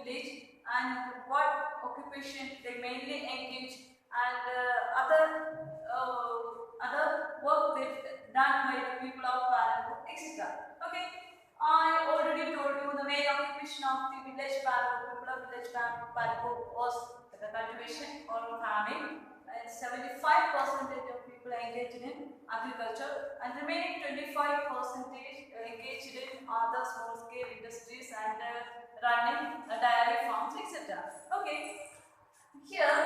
village and what occupation they mainly engage and other work they done by the people of Palanpur, etc. Okay, I already told you the main occupation of the village Palanpur, people of village Palanpur was the cultivation or farming, and 75% of people engaged in agriculture, and remaining 25% engaged in other small-scale industries and running dairy farms, etc. Okay. Here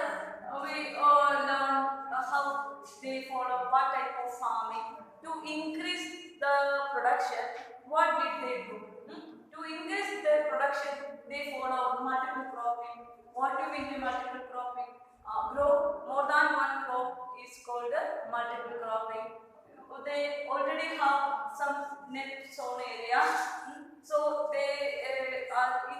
we learn how they follow what type of farming to increase the production. What did they do? To increase their production, they follow multiple cropping. What do you mean by multiple cropping? Grow more than one crop is called multiple cropping. They already have some net sown area, so they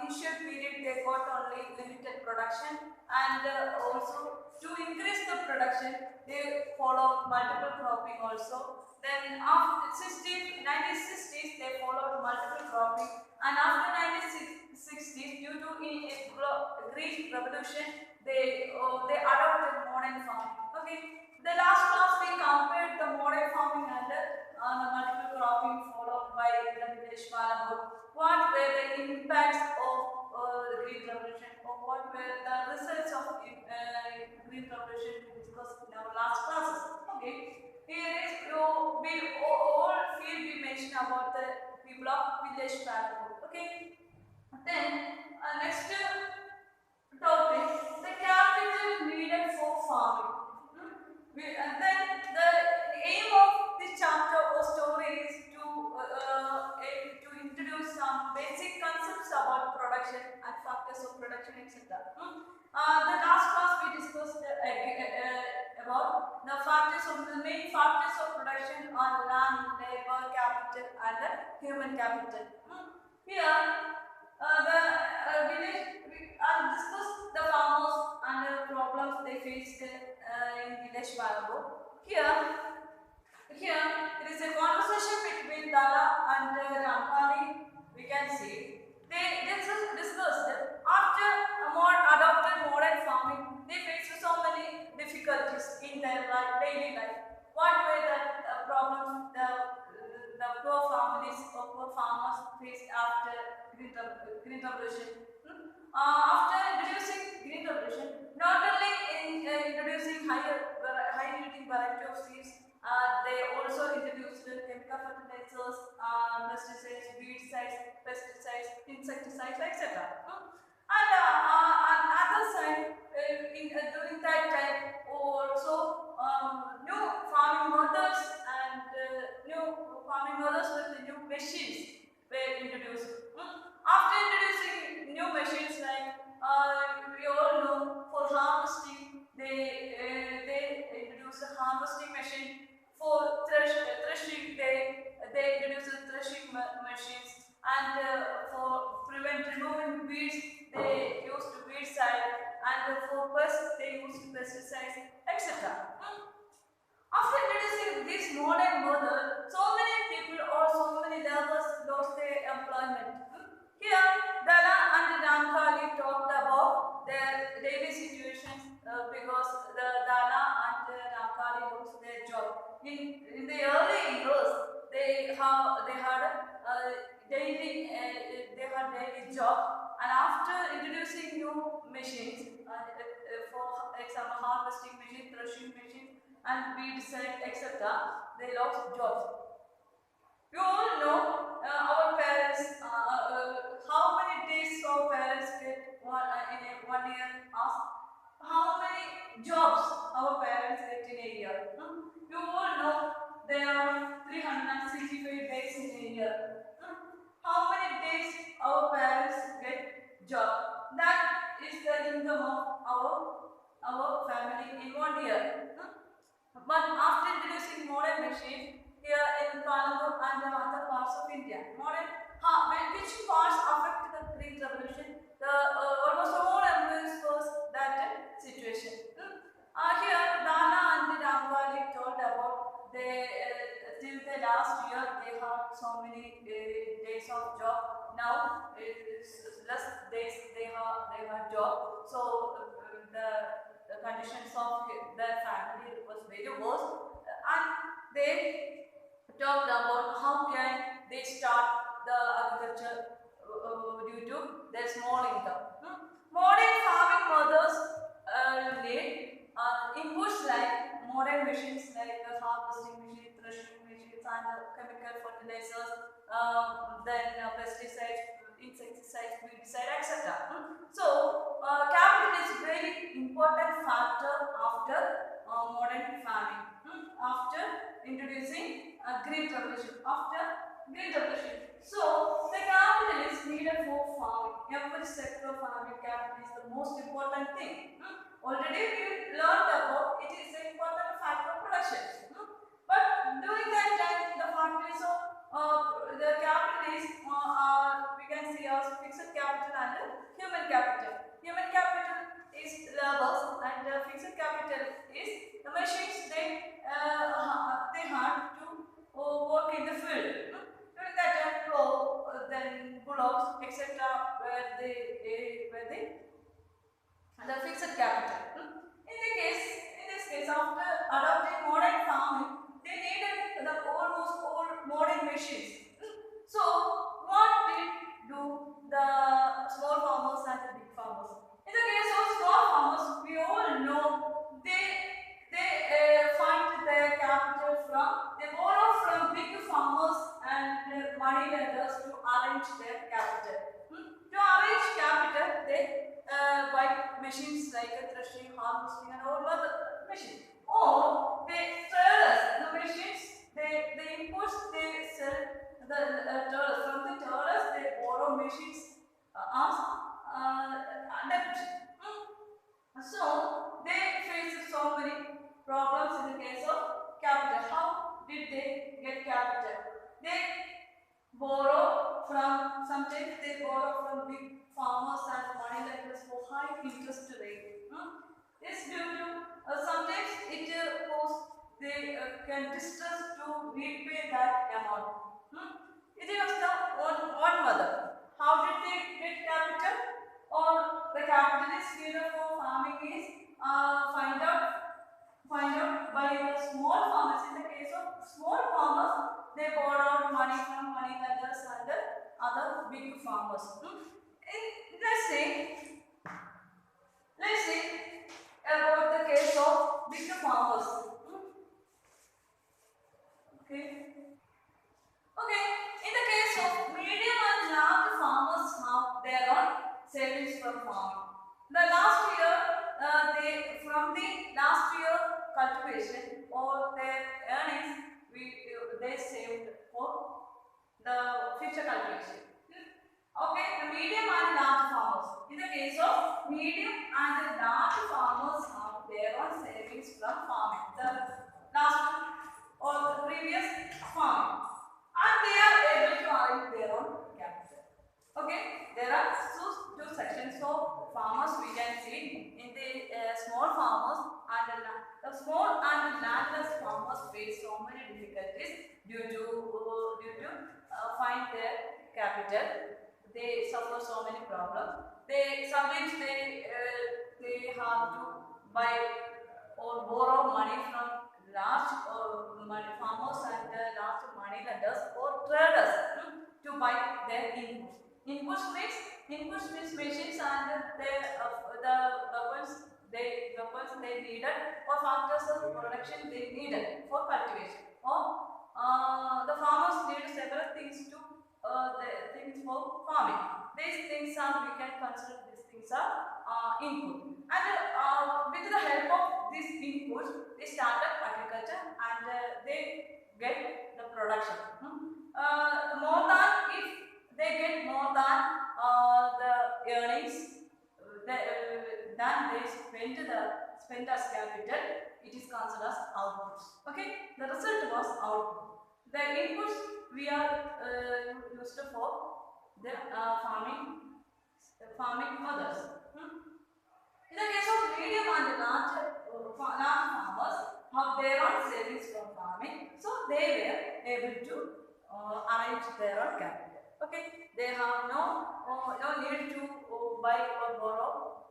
initial period they got only limited production, and also to increase the production they follow multiple cropping also. Then after 1960s they followed multiple cropping, and after 1960s due to green revolution they adopted modern farming. Okay, the last class we compared the modern farming and the multiple cropping followed by the village Palanpur. What were the impacts of the green revolution, or what were the results of green revolution we discussed in our last classes? Okay, here is we all feel we mentioned about the people of village Palanpur. Okay, then next topic, the capital needed for farming. And then the aim of this chapter or story is to introduce some basic concepts about production and factors of production, etc. The last class we discussed about the factors of the main factors of production are land, labor, capital, and the human capital. Here, the village we discussed the farmers and the problems they faced in village Palanpur. Here it is a conversation between Dala and Ramkali. We can see they discussed after adopted modern farming. They faced so many difficulties in their daily life. What were the problems the poor families or poor farmers faced after green revolution? After introducing green revolution, not only in introducing high yielding variety of seeds, they also introduced chemical fertilizers, pesticides, pesticides, insecticides, etc. And on other side, during that time, also new farming methods and new farming methods with new machines were introduced. After introducing new machines like we all know for harvesting, they introduced a harvesting machine. For threshing, they introduced threshing machines, and for removing weeds, they used weedicide, and for pests, they used pesticides, etc. After introducing this modern method, so many people or so many laborers lost their employment. Here, Dala and Ramkali talked about their daily situations because the Dala and Ramkali lost their job. In the early years, they had a daily job, and after introducing new machines for example harvesting machine, threshing machine, and weedicide, etc., they lost jobs. You all know our parents. How many days our parents get in a 1 year? Ask how many jobs our parents get in a year. You all know there are 365 days in a year. How many days our parents get job? That is the income of our family in 1 year. But after introducing modern machines here in Palanpur and other parts of India, which parts affect the green revolution? Almost all employees face that situation. Here, Dana and Ramkali told about till the last year they had so many days of job. Now less days they have job, so the conditions of their family was very worse, and they talked about how can they start the agriculture due to their small income. Modern farming methods need inputs like modern machines like harvesting machines, threshing machines, and chemical fertilizers, then pesticides, insecticides, weedicide, etc. So, capital is a very important factor after modern farming. After introducing green revolution. So, the capital is needed for farming. Every sector of farming, capital is the most important thing. Already we learned about it is an important factor of production. But during that time, the factories of the capital is we can see as fixed capital and human capital. Human capital is labors and fixed capital is the machines they had to work in the field. During that time, then bullocks, etc., were the fixed capital. In this case, after adopting modern farming, they needed the almost all modern machines. So, what did do the small farmers and the big farmers? In the case of small farmers, we all know they find their capital they borrow from big farmers and money lenders to arrange their capital. To arrange capital, they buy machines like threshing, harvesting, and all other machines. Or they traders, the machines, the inputs they sell the traders. From the traders, they borrow machines as debt. So they face so many problems in the case of capital. How did they get capital? They borrow from, sometimes they borrow from big farmers and money lenders for high interest rate. It's due to sometimes it they can distress to repay that amount. It was the one mother. How did they get capital? Or the capital is needed for farming is find out by the small farmers. In the case of small farmers, they borrow money from money lenders and other big farmers. Let's say about the case of big farmers. Okay. In the case of medium and large farmers have their own savings from farming. The last year, from the last year cultivation or their earnings, they saved for the future cultivation. Okay, the medium and large farmers. In the case of medium and large farmers have their own savings from farming. The last or the previous farming. And they are able to arrange their own capital. Okay, there are two sections of farmers we can see. In the small farmers and the small and landless farmers face so many difficulties due to find their capital. They suffer so many problems. Sometimes they have to buy or borrow money from large farmers and large money lenders or traders to buy their inputs. Inputs means machines and the weapons they needed or factors of production they needed for cultivation. Or the farmers need several things to things for farming. These things we can consider these things are input. And with the help of these inputs, they started agriculture and they get the production. More than if they get more than the earnings than they spend as capital, it is considered as outputs. Okay, the result was output. The inputs we are used for the farming methods. In the case of medium and large farmers have their own savings from farming, so they were able to arrange their own capital. Okay, they have no need to buy or borrow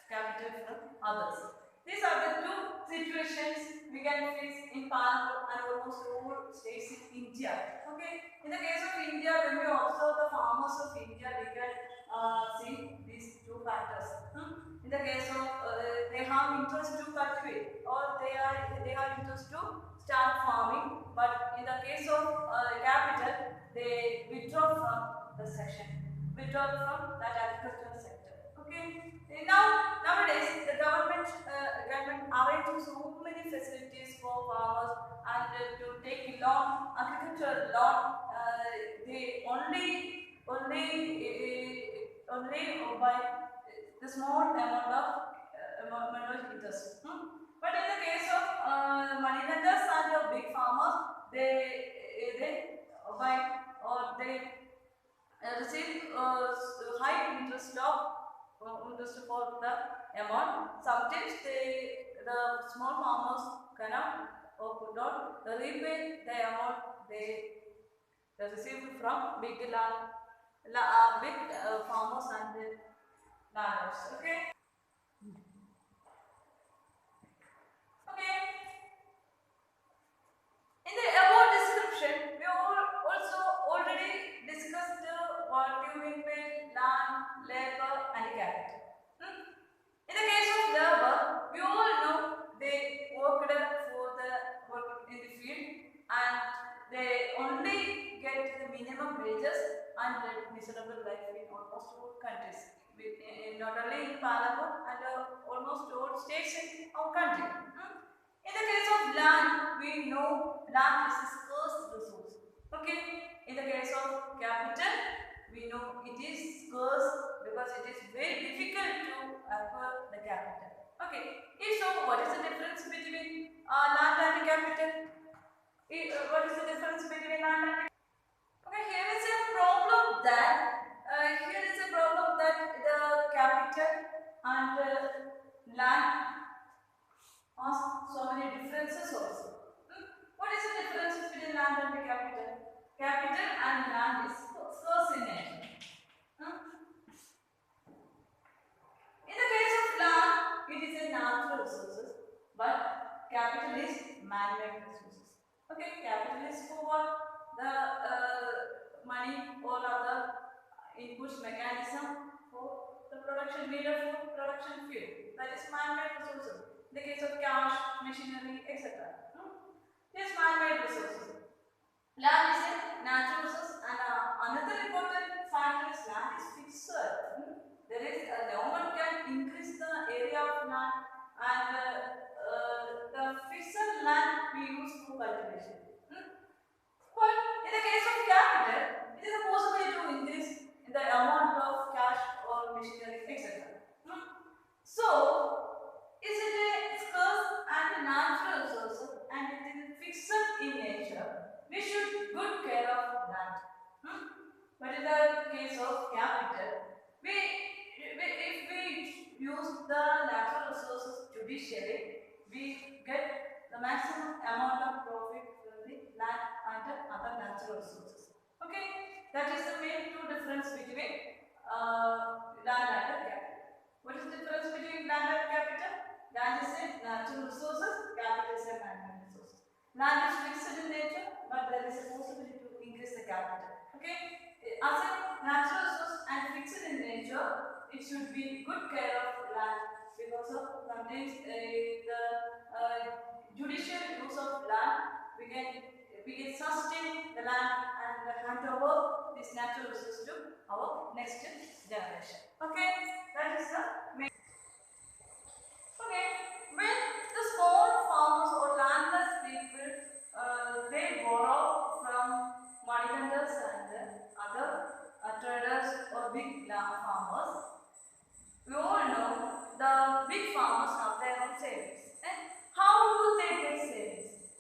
capital from others. These are the two situations we can face in Panama and almost all states in India. Okay, in the case of India, when we observe the farmers of India, we can see these two factors. In the case of they have interest to cultivate or they have interest to start farming, but in the case of capital, they withdraw from the section, withdraw from that agricultural sector. Okay. Nowadays, the government arranges so many facilities for farmers and to take loan, agricultural loan. They only by the small amount of interest. But in the case of money lenders and the big farmers, they buy or they receive high interest interest for the amount. Sometimes the small farmers cannot or could not repay the amount they receive from big farmers and the landlords. Okay. Okay. In the above description, we also already discussed what do you mean by land, labor, and capital. In the case of labor, we all know they worked in the field and they only get the minimum wages and led miserable life in almost all countries. Not only in Parliament and almost all states in our country. In the case of land, we know land is a scarce resource. Okay. In the case of capital, we know it is scarce because it is very difficult to acquire the capital. Okay. If so, what is the difference between land and capital? What is the difference between land and capital? Okay, here is a problem that the capital and land has so many differences also. What is the difference between land and the capital? Capital and land is scarce in nature. In the case of land, it is a natural resources, but capital is man-made resources. Okay, capital is for what? The money or other inputs mechanism for the production needed for production fuel. That is man-made resources. In the case of cash, machinery, etc. These man-made resources. Land is a natural resource, and another important factor is land is fixed. There is no one can increase the area of land, and the fixed land we use for cultivation. But in the case of capital, it is a possibility to increase the amount of cash or machinery, etc. So, is it a scarce and a natural resource and it is fixed in nature? We should good care of land. But in the case of capital, if we use the natural resources judicially, we get the maximum amount of profit from the land and other natural resources. Okay, that is the main two difference between land and capital. What is the difference between land and capital? Land is a natural resources, capital is a man-made resource. Land is fixed in nature, but there is a possibility to increase the capital. Okay, as a natural resource and fixed in nature, it should be good care of land because of sometimes the judicial use of land we can sustain the land and hand over this natural resource to our next generation. Okay, that is the main. Okay, when the small farmers or landless people they borrow from moneylenders and other traders or big farmers, we all know the big farmers have their own savings. And how do they get savings?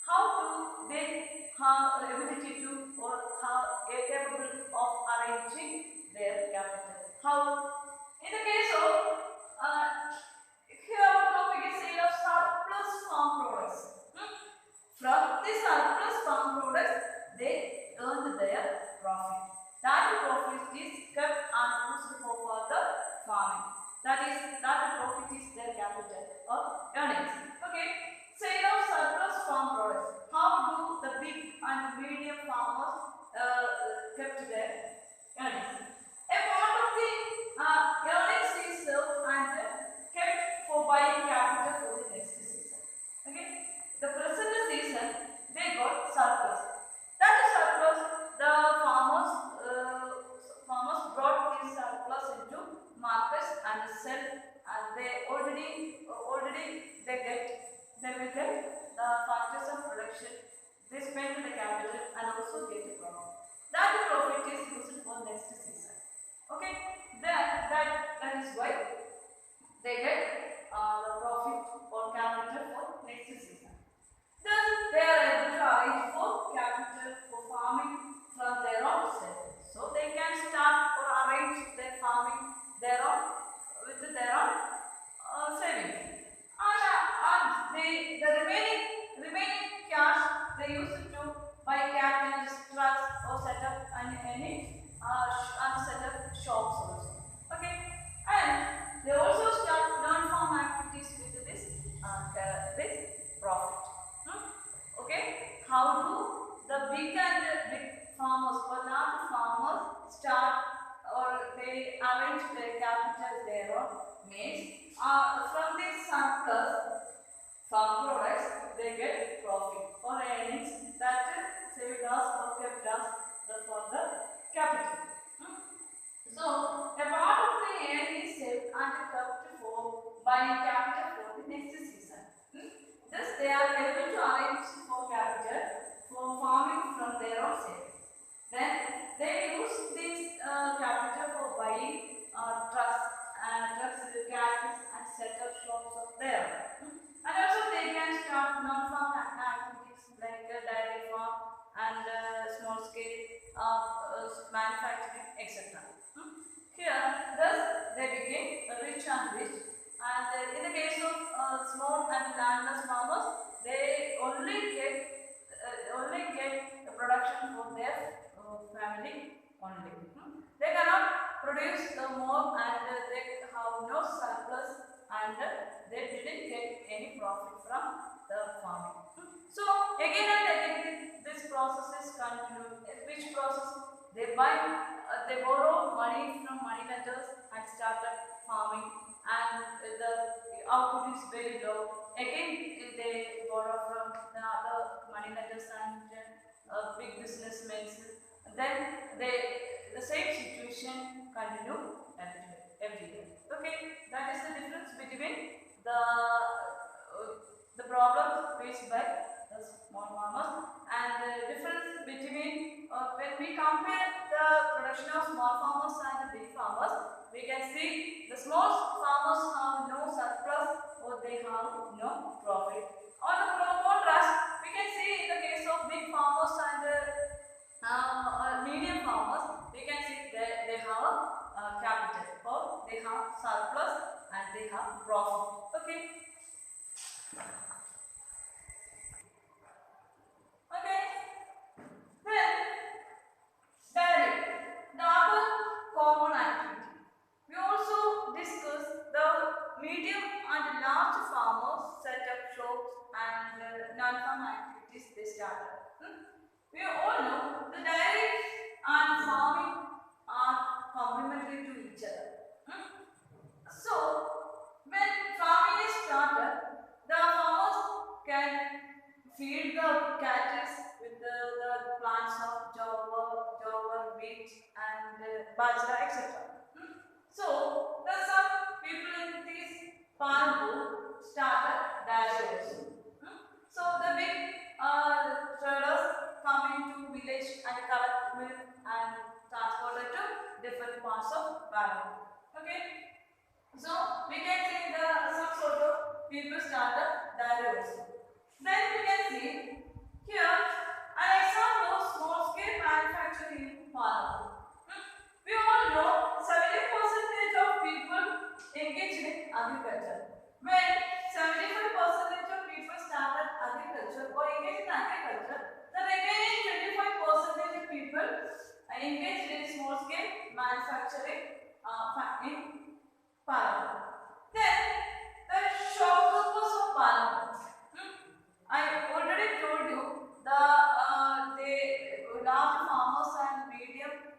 How do they have the ability to or are capable of arranging their capital? How? In the case of they will get the factors of production. They spend the capital and also get the profit. That profit is used for next season. Okay, that is why they get the profit or capital for next season. Thus, they are able to arrange for capital for farming from their own savings. So they can start or arrange their farming their own with their own savings. And the remaining cash they use it to buy cattle, trucks, or set up set up shops also. Okay, and they also start non-farm activities with this profit. Okay, how do the big farmers or large farmers start or they arrange their capital thereon means from this surplus farm products they get profit or earnings that saved us or kept us for the capital. So a part of the earnings saved and kept for buying capital for the next season. Thus they are able to arrange for capital for farming from their own savings. Then they use this capital for buying trucks, cattle and set up shops of their own. And also they can start non-farm activities like dairy farm and small scale manufacturing, etc. Here, thus they became rich and rich. And in the case of small and landless farmers, they only get the production for their family only. They cannot produce more and they have no surplus and they didn't get any profit from the farming. So again and again this process is continued. Which process? They borrow money from money lenders and started farming, and the output is very low. Again they borrow from the other money lenders and big businessmen. Then the same situation continue every year. Okay, that is the difference between the problems faced by the small farmers and the difference between when we compare the production of small farmers and the big farmers, we can see the small farmers have no surplus or they have no profit. On the contrast, we can see in the case of big farmers and medium farmers, we can see that they have capital or they have surplus and they have profit. Okay. Okay. Then dairy, the other common activity. We also discuss the medium and large farmers set up shops and non-farm activities they started. We all know the dairy and farming are complementary to each other. So, when farming is started, the farmers can feed the cattle with the plants of jowar, wheat and bajra, etc. So, some people in this Panapur started dairy also. So, the big traders come into village and collect milk and transport it to different parts of Bangalore. Okay. So we can see some sort of people started dairy also. Then we can see here an example of small scale manufacturing in Bangalore. We all know 70% of people engage in agriculture. When 75% of people started agriculture or engage in agriculture, the remaining 25% of people engaged in small scale manufacturing in Parliament. Then the shopkeepers of Parliament. I already told you the large farmers and medium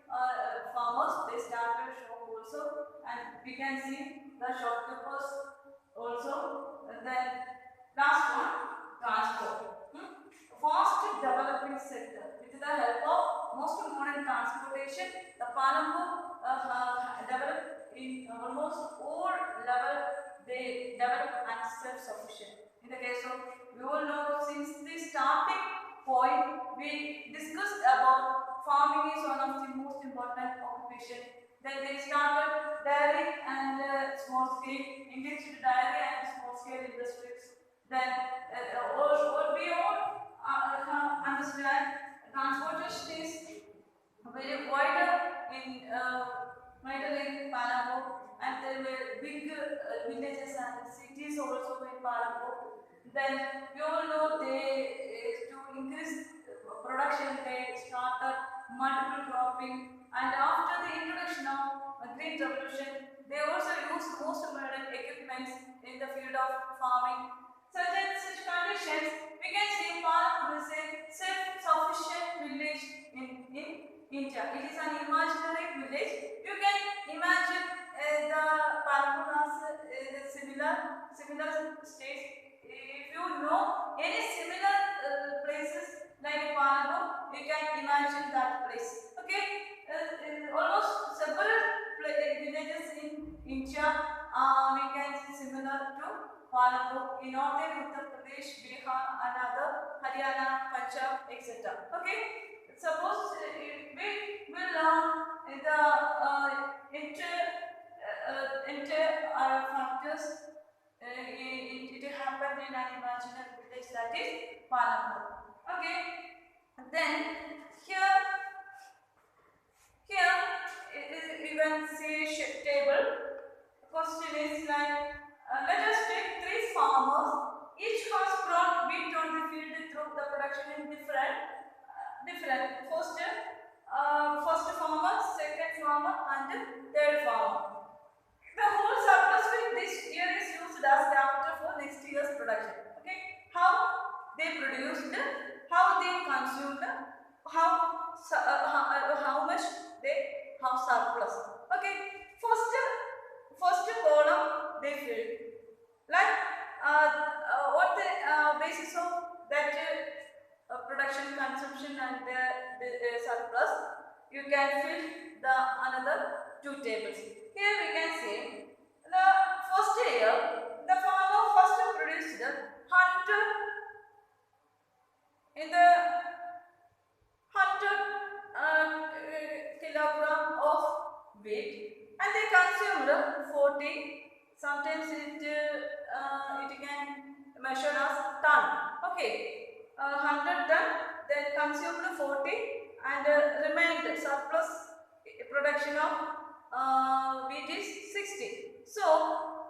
farmers they started shop also, and we can see the shopkeepers also. And then last one, transport. Fast developing sector. With the help of most modern transportation, the Panapur developed in almost all level. They develop and self-sufficient. In the case of, we all know since the starting point, we discussed about farming is one of the most important occupation. Then they started dairy and small scale, engaged dairy and small scale industries. Then we all understand transportation is very wider in Palamur, and there were big villages and cities also in Palamur. Then we all know they to increase production they started multiple cropping, and after the introduction of green revolution they also used most modern equipments in the field of farming. Such in such conditions we can say Palamur is a self-sufficient village in India. It is an imaginary village. You can imagine the Palamur has similar states. If you know any similar places like Palamur, you can imagine that place. Okay, almost several villages in India we can see similar to Palamur in northern Uttar Pradesh, Bihar, and other Haryana, Punjab, etc. Okay. Suppose we will learn the factors. It happened in an imaginary village, that is Palamur. Okay. Then here you can see table. Question is like let us take three farmers. Each has grown wheat on the field through the production in different. First farmer, second farmer, and third farmer. The whole surplus with this year is used as capital for next year's production. Okay, how they produced, how they consumed, how much they have surplus. Okay, first column they filled. Like what the basis of that production, consumption, and the surplus, you can fill the another two tables. Here we can see the first year the farmer first produced 100 in the 100 kilogram of wheat, and they consumed 40. Sometimes it can measure as ton. Okay. 100 ton, then consumed 40, and remained surplus production of wheat is 60. So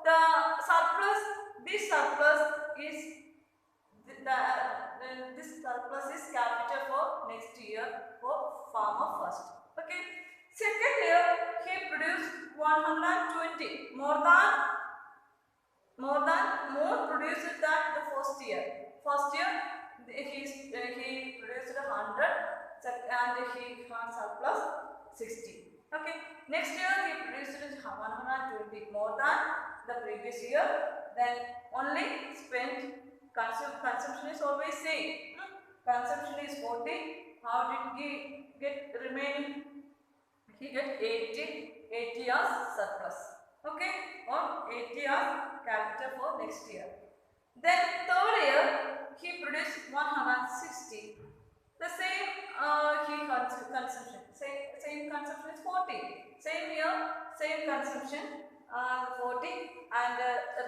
the surplus, this surplus is this surplus is capital for next year for farmer first. Okay. Second year he produced 120, more produced than the first year. First year he produced 100 and he had surplus 60. Okay. Next year he produced 120, more than the previous year. Then only spent consumption is always same. Consumption is 40. How did he get remaining? He get 80 as surplus. Okay, or 80 as capital for next year. Then third year he produced 160. The same consumption. Same consumption is 40. Same year, same consumption 40, and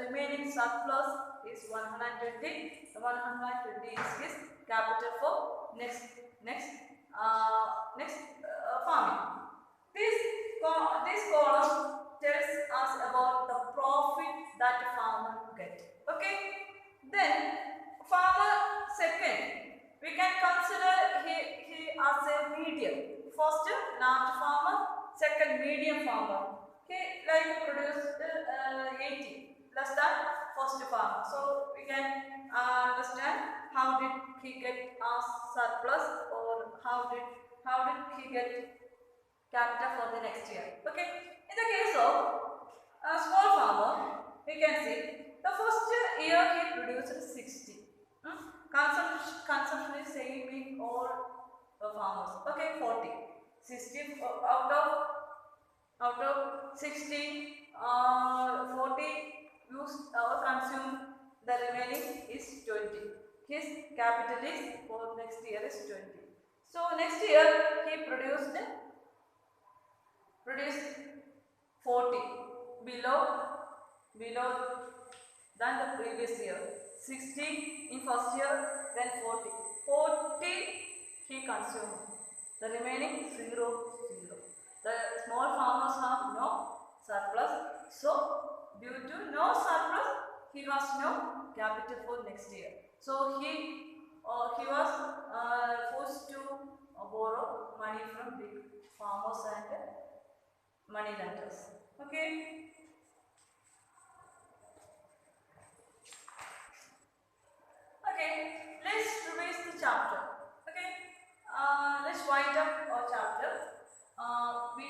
remaining surplus is 120. The 120 is his capital for next farming. This column tells us about the profit that farmer get. Okay. Then farmer second, we can consider he as a medium. First large farmer, second medium farmer. He like produced 80 less than first farmer. So we can understand how did he get surplus, or how did he get capital for the next year. Okay. In the case of a small farmer, we can see the first year he produced 60. Consumption is same in all farmers. Okay, 40. 60 out of 60, 40 used or consumed the remaining is 20. His capital is for next year is 20. So next year he produced 40 below than the previous year. 60 in first year, then 40. 40 he consumed. The remaining 0. The small farmers have no surplus. So due to no surplus, he has no capital for next year. So he was forced to borrow money from big farmers and money lenders. Okay. Okay, let's revise the chapter. Okay, let's wind up our chapter. We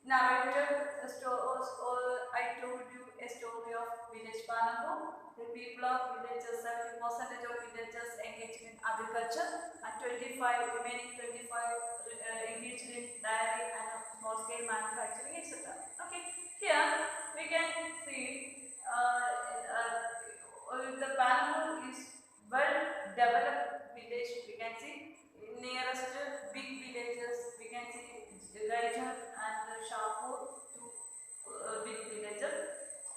narrated a story, or I told you a story of village Panago. The people of villages, 70% of villagers engaged in agriculture, and 25 remaining 25 engaged in dairy and small scale manufacturing, etc. Okay, here we can see the Panama is well developed village. We can see nearest big villages. We can see Gaijar and Shahpur, two big villages.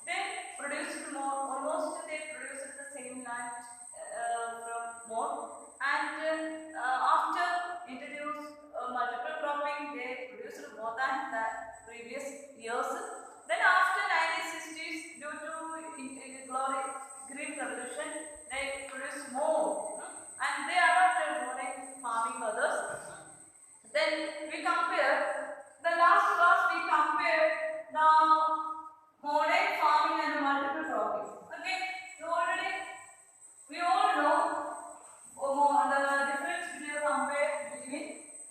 They produced more, almost they produced the same land from more. And after introduced multiple cropping, they produced more than the previous years. Then after 1960s, due to glory green revolution, they produce more, and they are not modern farming others. Then we compare the last class. We compare the modern farming and multiple cropping. Okay, so already we all know the difference between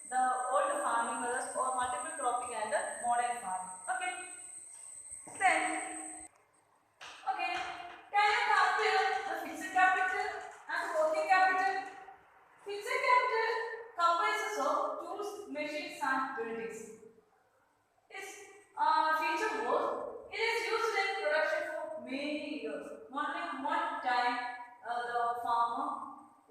the old farming methods or multiple cropping and the modern farming. Okay, then okay, can you compare the fixed capital and working capital? Fixed capital comprises of tools, machines and buildings. Its feature was it is used in production for many years. Only one time the farmer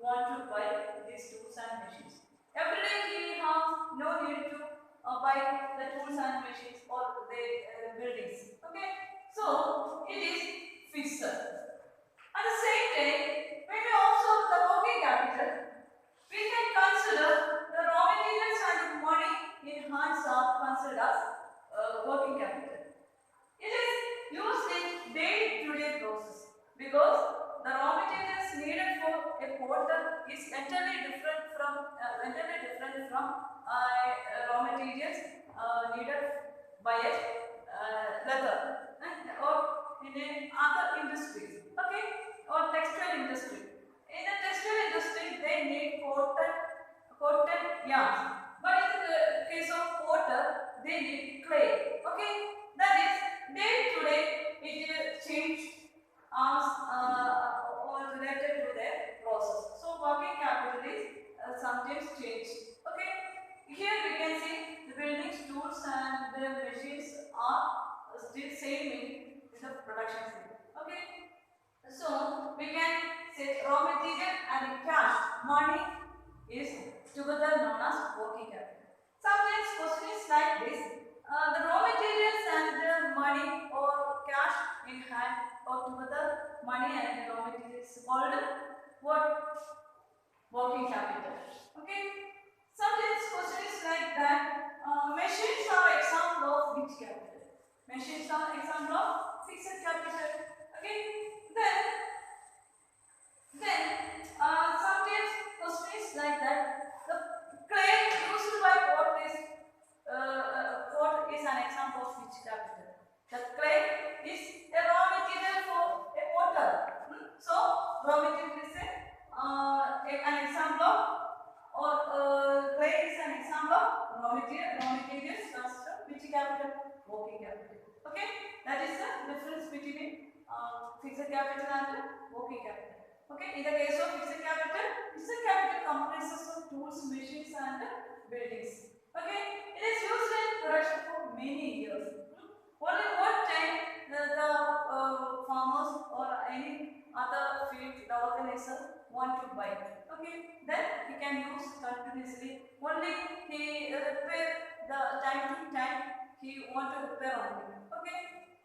want to buy these tools and machines. Every day he has no need to buy the tools and machines or the buildings. Okay, so it is fixed. At the same time, when we observe the working capital, we can consider the raw materials and money in hands are considered as working capital. It is used in day-to-day process because the raw materials needed for a potter is entirely different from raw materials needed by a leather or in other industries. Okay, or textile industry. In the textile industry, they need cotton yarns. But in the case of potter, they need clay. Okay, that is day to day it changed as or related to their process. So working capital is sometimes changed. Okay, here we can see the buildings, tools and the machines are still same in the production field. Okay, so we can say raw material and cash money is together known as working capital. Sometimes question is like this: the raw materials and money or cash in hand or together money and raw materials called what? Working capital. Okay. Sometimes question is like that: machines are example of which capital? Machines are example of fixed capital. Okay. Then sometimes question is like that: the clay used by pot is an example of which capital? The clay is a raw material for a potter. So raw material is an example of, or clay is an example of raw material. Raw materials comes from which capital? Working capital. Okay, that is the difference between fixed capital and working capital. Okay, in the case of fixed capital comprises of tools, machines and buildings. Okay, it is used in production for many years. Only one time the farmers or any other always want to buy. Okay, then he can use continuously. Only he repair the time to time he want to repair only. Okay,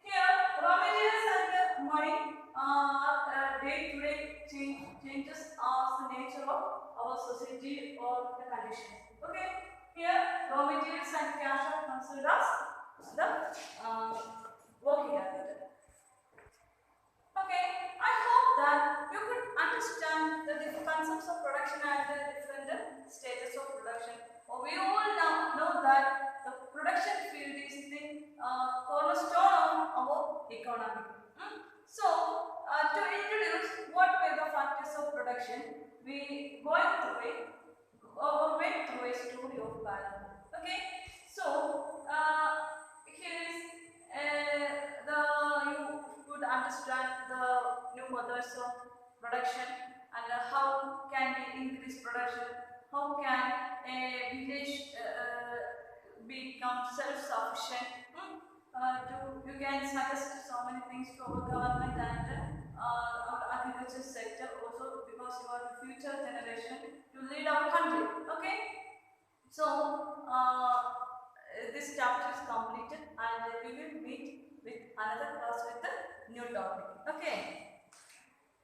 here raw materials and money day to day changes as the nature of our society or the condition. Okay, here raw materials and cash are considered as the working capital. Okay, I hope that you could understand the different concepts of production and the different stages of production. We all now know that the production field is the cornerstone of our economy. So, to introduce what were the factors of production, we went through a story of Palamon. Okay, so here is you could understand the new methods of production and how can we increase production, how can a village become self-sufficient. You can suggest so many things to our government and our agriculture sector also, because you are the future generation to lead our country. Okay, so this chapter is completed and we will meet with another class with a new topic. Okay.